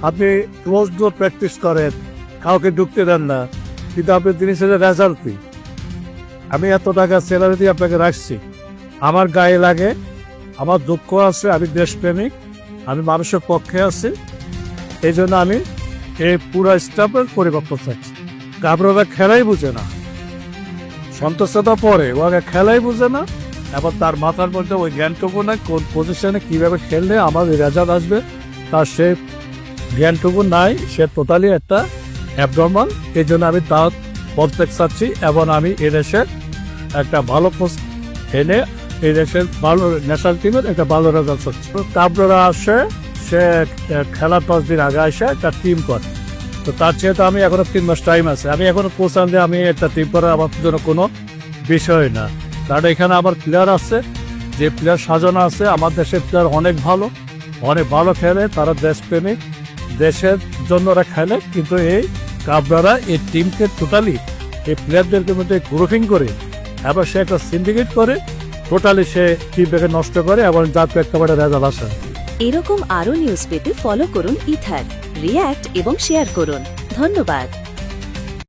আপনি close door practice করেন, কাউকে ঢুকতে দেন না, কিন্তু আপনি জিনিসের রেজাল্ট কি? আমি এত টাকা স্যালারি দিয়ে আপনাকে রাখছি, আমার গায়ে লাগে, আমার দুঃখ আছে, আমি দেশপ্রেমিক, আমি মানুষের পক্ষে আছি, এই জন্য আমি এই পুরো স্টাফের পরিবর্তন চাইছি। আপনারা খেলাই বুঝে না, সন্তোষতা পরে ওকে খেলাই বুঝে না, এবং তার মাথার মধ্যে ওই জ্ঞানটুকু না কোন পজিশনে কীভাবে খেললে আমার রেজাল্ট আসবে তার সে জ্ঞানটুকু নাই, সে টোটালি একটা অ্যাবনর্মাল। এই জন্য আমি তার পদত্যাগ চাচ্ছি এবং আমি এদেশের একটা ভালো পোস্ট এনে এই দেশের ভালো ন্যাশনাল টিমের একটা ভালো রেজাল্ট চাচ্ছি। তারপরে আসে সে খেলার 10 দিন আগে আসে একটা টিম করে, তো তার চেয়ে তো আমি এখনো 3 মাস টাইম আছে, আমি এখনো কোচ আনলে আমি একটা টিম করার আমার জন্য কোনো বিষয় না। কারণ এখানে আমার প্লেয়ার আছে, যে প্লেয়ার সাজানো আছে, আমার দেশের প্লেয়ার অনেক ভালো খেলে, তারা দেশপ্রেমিক, দেশের জন্য ওরা খেলে। কিন্তু এই কাবরারা এই টিমকে টোটালি এই প্লেয়ারদেরকে মধ্যে গ্রুপিং করে এবার সে একটা সিন্ডিকেট করে টোটালি সে টিমটাকে নষ্ট করে এবং যাতে একেবারে রেজাল্ট আসে। এরকম আরও নিউজ পেতে ফলো করুন ইথার, রিয়্যাক্ট এবং শেয়ার করুন। ধন্যবাদ।